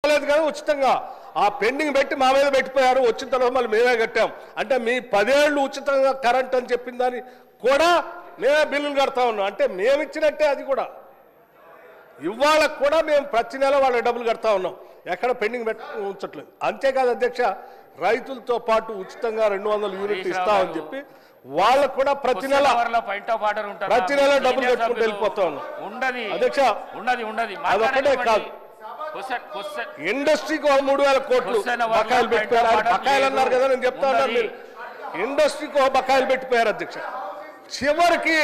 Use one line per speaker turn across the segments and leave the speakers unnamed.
లేదు కానీ ఉచితంగా ఆ పెండింగ్ పెట్టి మా మీద పెట్టిపోయారు. వచ్చిన తర్వాత మళ్ళీ మేమే కట్టాం. అంటే మీ 10 ఏళ్ళు ఉచితంగా కరెంట్ అని చెప్పిన దాన్ని కూడా మేమే బిల్లులు కడతా ఉన్నాం. అంటే మేము ఇచ్చినట్టే అది కూడా. ఇవాళ కూడా మేము ప్రతి నెల వాళ్ళ డబ్బులు కడతా ఉన్నాం. ఎక్కడ పెండింగ్ ఉంచట్లేదు. అంతేకాదు అధ్యక్ష, రైతులతో పాటు ఉచితంగా 200 యూనిట్లు ఇస్తామని చెప్పి వాళ్ళకు కూడా ప్రతి నెల డబ్బులు కట్టుకుంటూ వెళ్ళిపోతా ఉన్నాం. అధ్యక్ష అదొక్కటే కాదు, ఇండస్ట్రీకి 3000 కోట్లు బకాయిలు పెట్టిపోయారు. బకాయిలు అన్నారు కదా, నేను చెప్తా ఉన్నాను, మీరు ఇండస్ట్రీకి బకాయిలు పెట్టిపోయారు అధ్యక్ష. చివరికి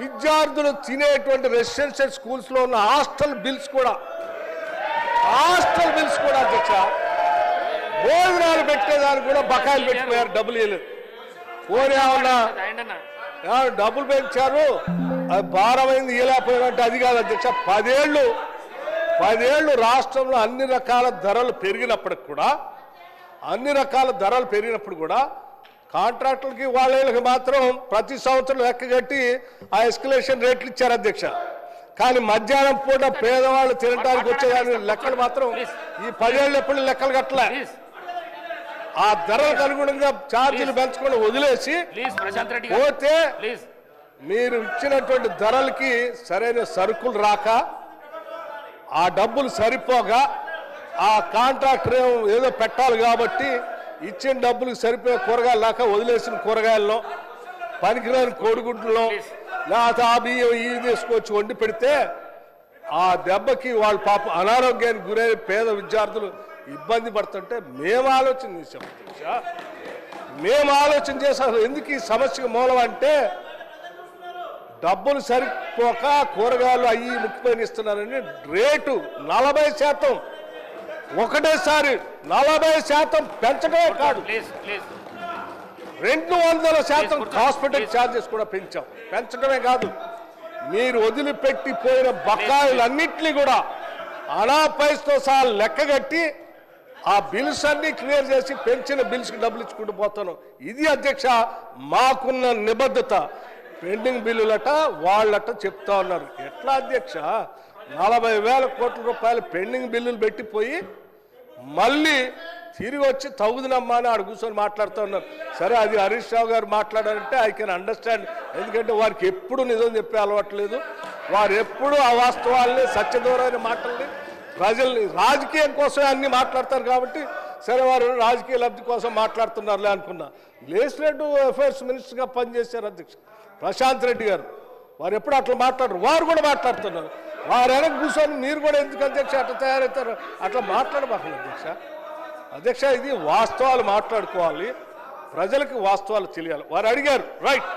విద్యార్థులు తినేటువంటి రెసిడెన్షియల్ స్కూల్స్ లో ఉన్న హాస్టల్ బిల్స్ కూడా అధ్యక్ష, భోజనాలు పెట్టేదానికి కూడా బకాయిలు పెట్టిపోయారు. డబ్బులు ఇవ్వలేదు. పోనీ ఏమన్నా డబ్బులు పెంచారు, అది భారమైంది ఇవ్వలేకపోయినట్టు అది కాదు అధ్యక్ష. 10 ఏళ్ళు రాష్ట్రంలో అన్ని రకాల ధరలు పెరిగినప్పుడు కూడా కాంట్రాక్టులకి వాళ్ళకి మాత్రం ప్రతి సంవత్సరం లెక్క కట్టి ఆ ఎస్కలేషన్ రేట్లు ఇచ్చారు అధ్యక్ష. కానీ మధ్యాహ్నం పూట పేదవాళ్ళు తినడానికి వచ్చేదాని లెక్కలు మాత్రం ఈ 10 ఏళ్ళు ఎప్పుడు లెక్కలు కట్టలే. ఆ ధరలకు అనుగుణంగా ఛార్జీలు పెంచుకొని వదిలేసి పోతే మీరు ఇచ్చినటువంటి ధరలకి సరైన సరుకులు రాక, ఆ డబ్బులు సరిపోగా, ఆ కాంట్రాక్టర్ ఏదో పెట్టాలి కాబట్టి ఇచ్చిన డబ్బులకు సరిపోయే కూరగాయలు లేక వదిలేసిన కూరగాయల్లో, పనికిరాని కోడిగుడ్లలో లేకపోతే ఆ బియ్యం ఇవి తీసుకొచ్చి వండి పెడితే ఆ దెబ్బకి వాళ్ళ పాప అనారోగ్యానికి గురైన పేద విద్యార్థులు ఇబ్బంది పడుతుంటే మేము ఆలోచన చేసాం. ఎందుకు ఈ సమస్యకు మూలం అంటే డబ్బులు సరిపోక కూరగాయలు అయ్యి ముఖ్యమైన ఇస్తున్నారని రేటు 40% ఒకటేసారి 40% పెంచడమే కాదు, 200% హాస్పిటల్ ఛార్జెస్ కూడా పెంచడమే కాదు, మీరు వదిలిపెట్టిపోయిన బకాయిలన్నింటినీ కూడా అనాపైస్తో సహా లెక్కగట్టి ఆ బిల్స్ అన్ని క్లియర్ చేసి పెంచిన బిల్స్కి డబ్బులు ఇచ్చుకుంటూ పోతాను. ఇది అధ్యక్ష మాకున్న నిబద్ధత. పెండింగ్ బిల్లులట వాళ్ళట చెప్తా ఉన్నారు. ఎట్లా అధ్యక్ష, 40,000 కోట్ల రూపాయలు పెండింగ్ బిల్లులు పెట్టిపోయి మళ్ళీ తిరిగి వచ్చి తగుదనమ్మా అని ఆడ కూర్చొని మాట్లాడుతూ ఉన్నారు. సరే, అది హరీష్ రావు గారు మాట్లాడారంటే ఐ కెన్ అండర్స్టాండ్. ఎందుకంటే వారికి ఎప్పుడు నిజం చెప్పే అలవాట్లేదు. వారు ఎప్పుడు అవాస్తవాల్ని, సత్యదూరమైన మాటల్ని, ప్రజల్ని రాజకీయం కోసం అన్ని మాట్లాడతారు కాబట్టి సరే వారు రాజకీయ లబ్ధి కోసం మాట్లాడుతున్నారులే అనుకున్నా. లెజిస్లేటివ్ అఫైర్స్ మినిస్టర్గా పనిచేశారు అధ్యక్ష ప్రశాంత్ రెడ్డి గారు. వారు ఎప్పుడు అట్లా మాట్లాడరు, వారు కూడా మాట్లాడుతున్నారు. వారు వెనక కూర్చొని మీరు కూడా ఎందుకు అధ్యక్ష అట్లా తయారవుతారు? అట్లా మాట్లాడబాకండి అధ్యక్ష. ఇది వాస్తవాలు మాట్లాడుకోవాలి, ప్రజలకు వాస్తవాలు తెలియాలి. వారు అడిగారు, రైట్,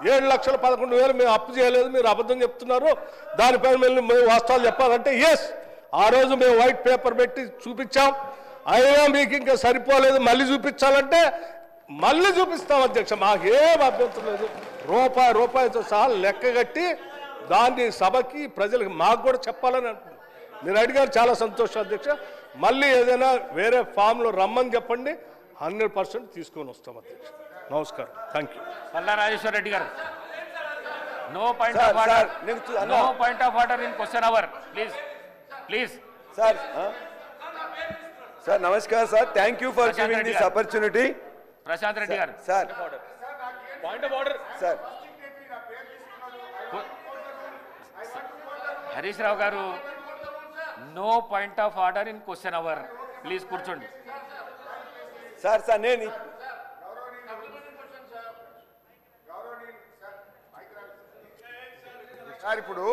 7,11,000 మేము అప్పు చేయలేదు, మీరు అబద్ధం చెప్తున్నారు, దానిపైన మేము వాస్తవాలు చెప్పాలంటే ఎస్, ఆ రోజు మేము వైట్ పేపర్ పెట్టి చూపించాం, అయినా మీకు ఇంకా సరిపోలేదు, మళ్ళీ చూపించాలంటే మళ్ళీ చూపిస్తాం అధ్యక్ష. మాకేం అభ్యంతరం లేదు. రూపాయితో సహా లెక్కగట్టి దాన్ని సభకి ప్రజలకు మాకు కూడా చెప్పాలని అనుకుంటున్నాను. మీరు అడిగారు, చాలా సంతోషం అధ్యక్ష. మళ్ళీ ఏదైనా వేరే ఫామ్లో రమ్మని చెప్పండి, 100% తీసుకొని వస్తాం అధ్యక్ష. నమస్కారం, థ్యాంక్ యూ.
పల్లా రాజేశ్వర రెడ్డి గారు, no point of order in question hour, please.
Sir నమస్కారం sir, thank you for giving this opportunity.
Prashanth Reddy గారు
sir,
point of order
sir.
Harish Rao గారు, no point of order in question hour, please కూర్చోండి.
Sir నేను
sir ఇప్పుడు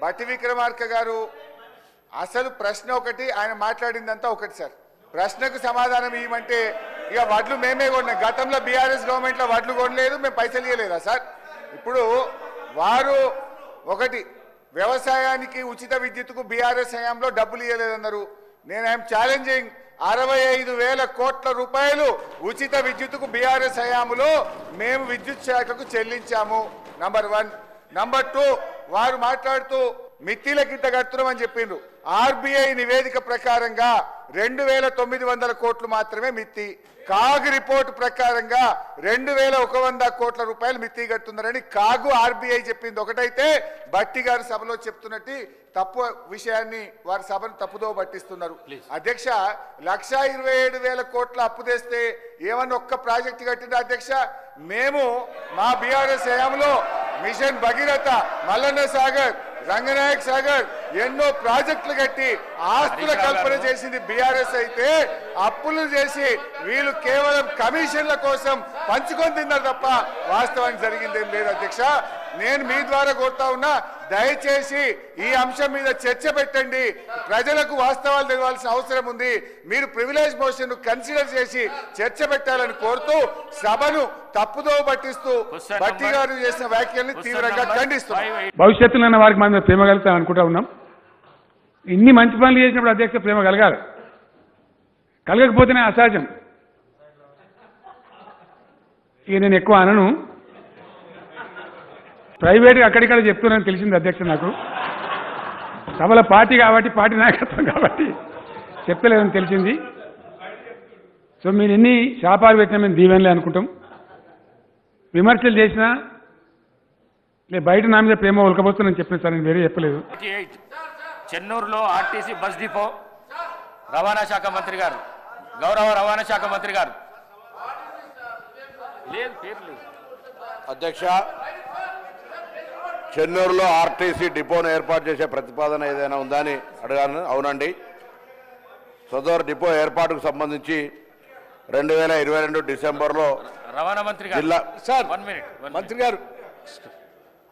బట్టి విక్రమార్క గారు అసలు ప్రశ్న ఒకటి, ఆయన మాట్లాడిందంతా ఒకటి సార్. ప్రశ్నకు సమాధానం ఇవ్వమంటే ఇక వడ్లు మేమే కొన్నాం. గతంలో బీఆర్ఎస్ గవర్నమెంట్లో వడ్లు కొనలేదు, మేము పైసలు ఇవ్వలేదా సార్? ఇప్పుడు వారు ఒకటి వ్యవసాయానికి ఉచిత విద్యుత్తుకు బీఆర్ఎస్ హయాంలో డబ్బులు ఇవ్వలేదన్నారు. నేను ఐఎమ్ ఛాలెంజింగ్, 65,000 కోట్ల రూపాయలు ఉచిత విద్యుత్తుకు బీఆర్ఎస్ హయాంలో మేము విద్యుత్ శాఖకు చెల్లించాము. నంబర్ 1. నంబర్ 2, వారు మాట్లాడుతూ మిత్తిలకి ఇంత కడుతున్నామని చెప్పిండ్రు. ఆర్బీఐ నివేదిక ప్రకారంగా 2,900 కోట్లు మాత్రమే మిత్తి, కాగ్ రిపోర్టు ప్రకారంగా 2,100 కోట్ల రూపాయలు మిత్తి కడుతున్నారని కాగు ఆర్బీఐ చెప్పింది ఒకటైతే, బట్టి గారు సభలో చెప్తున్నట్టు తప్పు విషయాన్ని వారి సభను తప్పుదో పట్టిస్తున్నారు. అధ్యక్ష, 1,27,000 కోట్ల అప్పు తెస్తే ఏమన్నా ఒక్క ప్రాజెక్టు కట్టింది అధ్యక్ష? మేము మా బీఆర్ఎస్ హయాంలో మిషన్ భగీరథ, మల్లన్న సాగర్, రంగనాయక్ సాగర్ ఎన్నో ప్రాజెక్టులు కట్టి ఆస్తుల కల్పన చేసింది బీఆర్ఎస్ అయితే, అప్పులు చేసి వీళ్ళు కేవలం కమిషన్ల కోసం పంచుకొని తిన్నారు తప్ప వాస్తవానికి జరిగిందేం లేదు అధ్యక్ష. నేను మీ ద్వారా కోరుతా ఉన్నా, దయచేసి ఈ అంశం మీద చర్చ పెట్టండి. ప్రజలకు వాస్తవాలు తెలియాల్సిన అవసరం ఉంది. మీరు ప్రివిలేజ్ మోషన్ కన్సిడర్ చేసి చర్చ పెట్టాలని కోరుతూ సభను తప్పుదో పట్టిస్తూ బట్టి గారు చేసిన వ్యాఖ్యల్ని తీవ్రంగా ఖండిస్తున్నారు.
భవిష్యత్తులో వారికి మనం ప్రేమ కలుగుతాం అనుకుంటా ఉన్నాం. ఇన్ని మంచి పనులు చేసినప్పుడు అధ్యక్ష ప్రేమ కలగాలి, కలగకపోతేనే అసహజం. ఇక నేను ఎక్కువ అనను, ప్రైవేట్గా అక్కడిక్కడ చెప్తున్నానని తెలిసింది అధ్యక్ష. నాకు సభల పార్టీ కాబట్టి, పార్టీ నాయకత్వం కాబట్టి చెప్తలేదని తెలిసింది. సో మీరు ఎన్ని శాపాలు పెట్టినా మేము దీవెనలే అనుకుంటాం. విమర్శలు చేసినా బయట నా మీద ప్రేమ ఉలకబోతుందని చెప్పిన సార్, నేను వేరే చెప్పలేదు.
చెన్నూరులో ఆర్టీసీ బస్ డిపో రవాణా శాఖ మంత్రి గారు, గౌరవ రవాణా శాఖ మంత్రి గారు. లేదు పేరు లేదు
అధ్యక్ష. చెన్నూరులో ఆర్టీసీ డిపోను ఏర్పాటు చేసే ప్రతిపాదన ఏదైనా ఉందా అని అడగాను. అవునండి, సదరు డిపో ఏర్పాటుకు సంబంధించి 2022 డిసెంబర్లో
రవాణా మంత్రి గారు
జిల్లా
సార్ మంత్రి గారు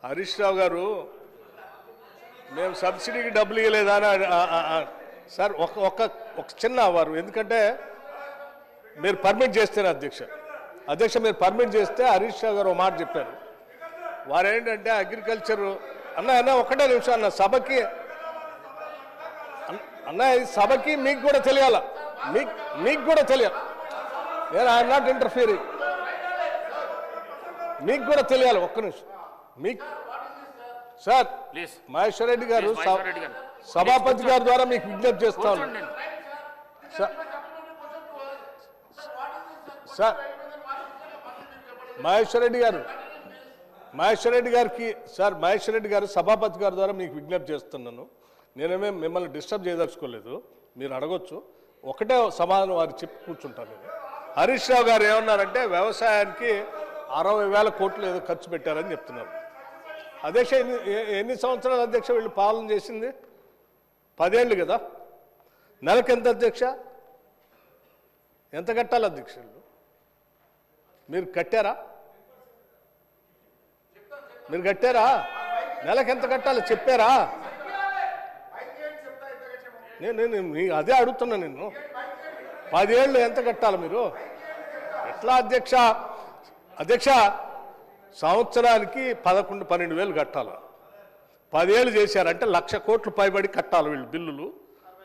హరీష్ రావు గారు మేము సబ్సిడీకి డబ్బులు ఇవ్వలేదా సార్? ఒక చిన్న వారు, ఎందుకంటే మీరు పర్మిట్ చేస్తారు అధ్యక్ష మీరు పర్మిట్ చేస్తే హరీష్ రావు గారు ఒక మాట చెప్పారు. వారు ఏంటంటే అగ్రికల్చర్ అన్న ఒకటే నిమిషం అన్న, సభకి అన్న సభకి మీకు కూడా తెలియాల, మీకు కూడా తెలియాలి. నేను ఐఎమ్ నాట్ ఇంటర్ఫియరింగ్, మీకు కూడా తెలియాలి. ఒక్క నిమిషం మీకు సార్, మహేశ్వర్ రెడ్డి గారు సభాపతి గారి ద్వారా మీకు విజ్ఞప్తి చేస్తాను సార్. మహేశ్వర్ రెడ్డి గారు సభాపతి గారి ద్వారా మీకు విజ్ఞప్తి చేస్తున్నాను. నేనేమే మిమ్మల్ని డిస్టర్బ్ చేయదలుచుకోలేదు, మీరు అడగొచ్చు. ఒకటే సమాధానం వారు చెప్పి కూర్చుంటాను. నేను హరీష్ రావు గారు ఏమన్నారంటే వ్యవసాయానికి 60,000 కోట్లు ఏదో ఖర్చు పెట్టారని చెప్తున్నారు. అధ్యక్ష ఎన్ని సంవత్సరాలు అధ్యక్ష వీళ్ళు పాలన చేసింది? 10 ఏళ్ళు కదా. నెలకు ఎంత అధ్యక్ష? ఎంత కట్టాలి అధ్యక్ష? మీరు కట్టారా? నెలకు ఎంత కట్టాలి చెప్పారా? నేను అదే అడుగుతున్నా. నేను 10 ఏళ్ళు ఎంత కట్టాలి మీరు? ఎట్లా అధ్యక్ష? సంవత్సరానికి 11-12 వేలు కట్టాలి. 10 ఏళ్ళు చేశారంటే 1,00,000 కోట్లు పైబడి కట్టాలి వీళ్ళు బిల్లులు.